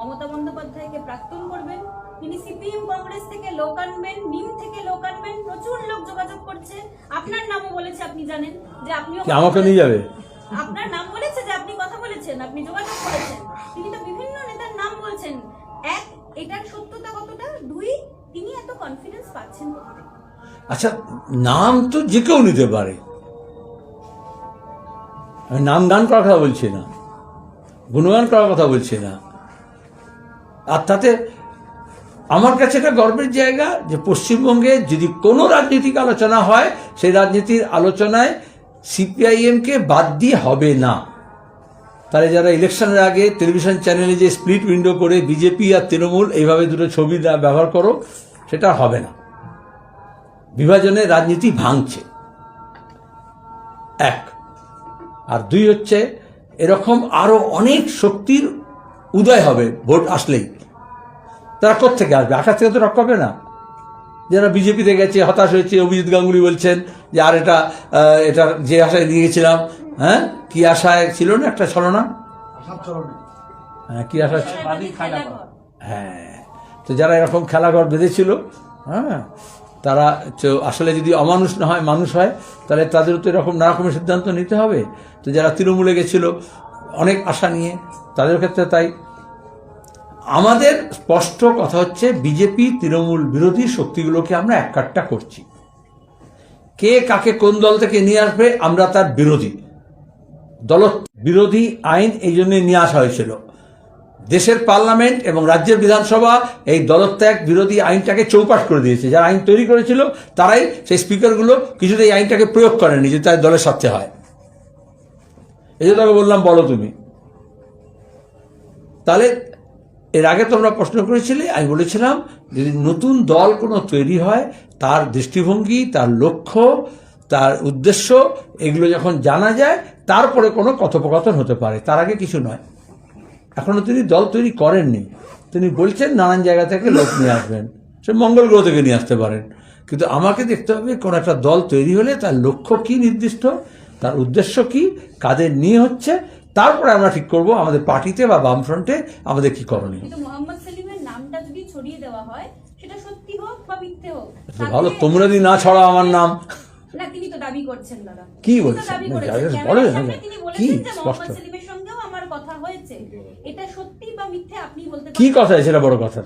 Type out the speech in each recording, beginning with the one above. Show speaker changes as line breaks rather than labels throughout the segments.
মমতা বন্দ্যোপাধ্যায়কে প্রাক্তন করবেন, তিনি সিপিএম কংগ্রেস থেকে লোক আনবেন, নিম থেকে লোক আনবেন, প্রচুর লোক যোগাযোগ করছে। আপনার নামও বলেছে, আপনি জানেন যে আপনিও
আমাকে নিয়ে যাবে,
আপনার নাম বলেছে যে আপনি কথা বলেছেন, আপনি যোগাযোগ করেছেন। তিনি তো বিভিন্ন নেতার নাম বলছেন। এক, এটার সত্যতা কতটা? দুই, তিনি এত কনফিডেন্স পাচ্ছেন কোথা থেকে?
আচ্ছা, নাম তো যে কেউ নিতে পারে, আমি নাম গান করার কথা বলছি না, গুণগান করার কথা বলছি না। আর তাতে আমার কাছে একটা গর্বের জায়গা যে পশ্চিমবঙ্গে যদি কোনো রাজনৈতিক আলোচনা হয়, সেই রাজনীতির আলোচনায় সিপিআইএমকে বাদ দিয়ে হবে না। তাহলে যারা ইলেকশনের আগে টেলিভিশন চ্যানেলে যে স্প্লিট উইন্ডো করে বিজেপি আর তৃণমূল এইভাবে দুটো ছবি ব্যবহার করো, সেটা হবে না। বিভাজনের রাজনীতি ভাঙছে, এক। আর দুই হচ্ছে, এরকম আরো অনেক শক্তির উদয় হবে ভোট আসলেই। তারা কোত্থেকে আসবে? আকাশ থেকে তো রক্ষা হবে না। যারা বিজেপিতে গেছে, হতাশ হয়েছে, অভিজিৎ গাঙ্গুলি বলছেন যে আর এটা যে আশায় দিয়ে গেছিলাম, হ্যাঁ কি আশায় ছিল না একটা ছলনা, হ্যাঁ কি আশা, হ্যাঁ। তো যারা এরকম খেলাঘর বেঁধেছিল, হ্যাঁ, তারা আসলে যদি অমানুষ না হয়, মানুষ হয়, তাহলে তাদেরও তো এরকম নানা রকমের সিদ্ধান্ত নিতে হবে। তো যারা তৃণমূলে গেছিল অনেক আশা নিয়ে, তাদের ক্ষেত্রে তাই। আমাদের স্পষ্ট কথা হচ্ছে, বিজেপি তৃণমূল বিরোধী শক্তিগুলোকে আমরা এককাট্টা করছি। কে কাকে কোন দল থেকে নিয়ে আসবে, আমরা তার বিরোধী। দল বিরোধী আইন এই জন্য নিয়ে আসা হয়েছিল। দেশের পার্লামেন্ট এবং রাজ্যের বিধানসভা এই দলত্যাগ বিরোধী আইনটাকে চৌপাট করে দিয়েছে। যারা আইন তৈরি করেছিল তারাই, সেই স্পিকারগুলো কিছুতে এই আইনটাকে প্রয়োগ করেনি যে তার দলের স্বার্থে হয়। এই যে তোকে বললাম, বলো তুমি। তাহলে এর আগে তোমরা প্রশ্ন করেছিলে, আমি বলেছিলাম যদি নতুন দল কোনো তৈরি হয়, তার দৃষ্টিভঙ্গি, তার লক্ষ্য, তার উদ্দেশ্য, এগুলো যখন জানা যায়, তারপরে কোনো কথোপকথন হতে পারে, তার আগে কিছু নয়। এখনো তিনি দল তৈরি করেননি। তিনি বলছেন নানান জায়গা থেকে লোক নিয়ে আসবেন, সে মঙ্গল গ্রহ থেকে নিয়ে আসতে পারেন। কিন্তু আমাকে দেখতে হবে কোন একটা দল তৈরি হলে তার লক্ষ্য কি নির্দিষ্ট, তার উদ্দেশ্য কি, কাদের নিয়ে হচ্ছে, তারপরে আমরা ঠিক করব আমাদের পার্টিতে বা বামফ্রন্টে আমাদের কি করণীয়।
কিন্তু মোহাম্মদ সেলিমের নামটা যদি ছড়িয়ে দেওয়া হয়, সেটা সত্যি হোক বা মিথ্যে হোক,
ভালো, তোমরা যদি না ছড়াও আমার নাম।
না, তিনি তো দাবি করছেন দাদা।
কি বলছেন?
বলেন তিনি বলেছেন যে মোহাম্মদ সেলিমের সঙ্গেও আমার কথা হয়েছে। এটা সত্যি বা মিথ্যে আপনি বলতে পারেন।
কি কথা? সেটা বড় কথা।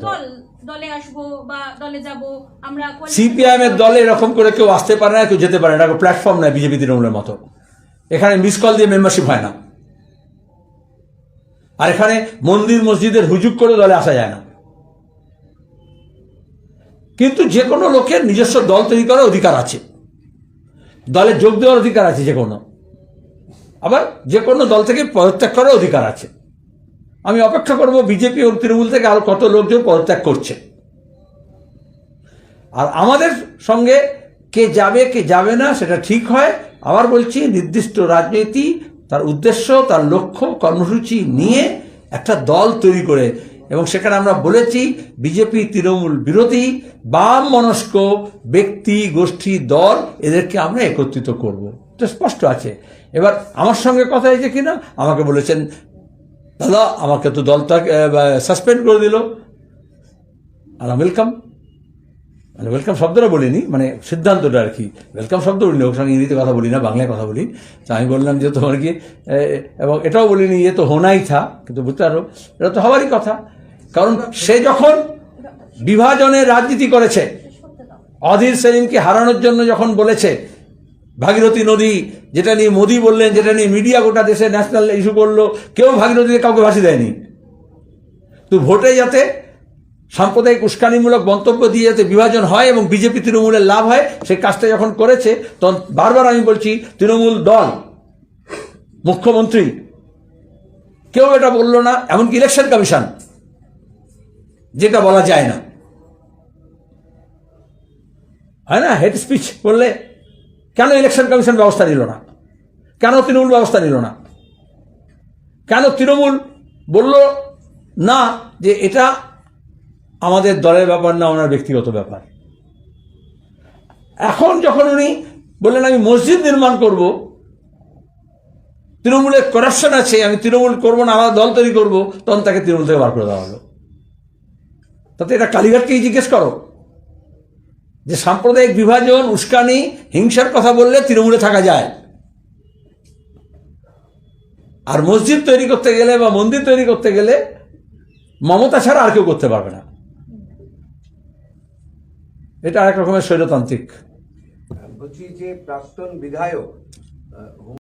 দলে আসবো বা দলে যাব আমরা।
সিপিআইএম এর দলে এরকম করে কেউ আসতে পারে না, কেউ যেতে পারে না। প্ল্যাটফর্ম নয় বিজেপি তৃণমূলের মতো। এখানে মিস কল দিয়ে মেম্বারশিপ হয় না, আর এখানে মন্দির মসজিদের হুজুগ করে দলে আসা যায় না। কিন্তু যে কোনো লোকের নিজস্ব দল তৈরি করার অধিকার আছে, দলে যোগ দেওয়ার অধিকার আছে যে কোনো, আবার যে কোনো দল থেকে পদত্যাগ করার অধিকার আছে। আমি অপেক্ষা করব বিজেপি ও তৃণমূল থেকে আরো কত লোকজন পদত্যাগ করছে। আর আমাদের সঙ্গে কে যাবে কে যাবে না সেটা ঠিক হয়। আবার বলছি, নির্দিষ্ট রাজনীতি, তার উদ্দেশ্য, তার লক্ষ্য, কর্মসূচি নিয়ে একটা দল তৈরি করে, এবং সেখানে আমরা বলেছি বিজেপি তৃণমূল বিরোধী বাম মনস্ক ব্যক্তি, গোষ্ঠী, দল, এদেরকে আমরা একত্রিত করব। এটা স্পষ্ট আছে। এবার আমার সঙ্গে কথা হয়েছে কিনা, আমাকে বলেছেন দাদা আমাকে তো দলটা সাসপেন্ড করে দিল। আর ওয়েলকাম, মানে ওয়েলকাম শব্দটা বলিনি, মানে সিদ্ধান্তটা আর কি। ওয়েলকাম শব্দ বলিনি, ওর সঙ্গে ইংরেজিতে কথা বলি না, বাংলায় কথা বলি। তো আমি বললাম যে তোমার কি, এবং এটাও বলিনি এ তো হোনাই থা, কিন্তু বুঝতে পারো এটা তো হওয়ারই কথা। কারণ সে যখন বিভাজনের রাজনীতি করেছে, অধীর সেলিমকে হারানোর জন্য যখন বলেছে, ভাগীরথী নদী যেটা নিয়ে মোদি বললেন, যেটা নিয়ে মিডিয়া গোটা দেশে ন্যাশনাল ইস্যু করলো, কেউ ভাগীরথীতে কাউকে ভাসি দেয়নি। তো ভোটে যাতে সাম্প্রদায়িক উস্কানিমূলক মন্তব্য দিয়ে যাতে বিভাজন হয় এবং বিজেপি তৃণমূলের লাভ হয়, সেই কাজটা যখন করেছে, তখন বারবার আমি বলছি তৃণমূল দল, মুখ্যমন্ত্রী, কেউ এটা বললো না। এমনকি ইলেকশন কমিশন, যেটা বলা যায় না, হয় না, হেড স্পিচ করলে কেন ইলেকশন কমিশন ব্যবস্থা নিল না? কেন তৃণমূল ব্যবস্থা নিল না? কেন তৃণমূল বলল না যে এটা আমাদের দলের ব্যাপার না, ওনার ব্যক্তিগত ব্যাপার? এখন যখন উনি বললেন আমি মসজিদ নির্মাণ করব, তৃণমূলের করাপশন আছে, আমি তৃণমূল করবো না, আলাদা দল তৈরি করবো, তখন তাকে তৃণমূল থেকে বার করে দেওয়া হলো। তাতে এটা কালীঘাটকেই জিজ্ঞেস করো যে সাম্প্রদায়িক বিভাজন, উস্কানি, হিংসার কথা বললে তৃণমূলে থাকা যায়, আর মসজিদ তৈরি করতে গেলে বা মন্দির তৈরি করতে গেলে মমতা ছাড়া আর কেউ করতে পারবে না। এটা এক রকমের স্বৈরতান্ত্রিক।
বলছি যে প্রাক্তন বিধায়ক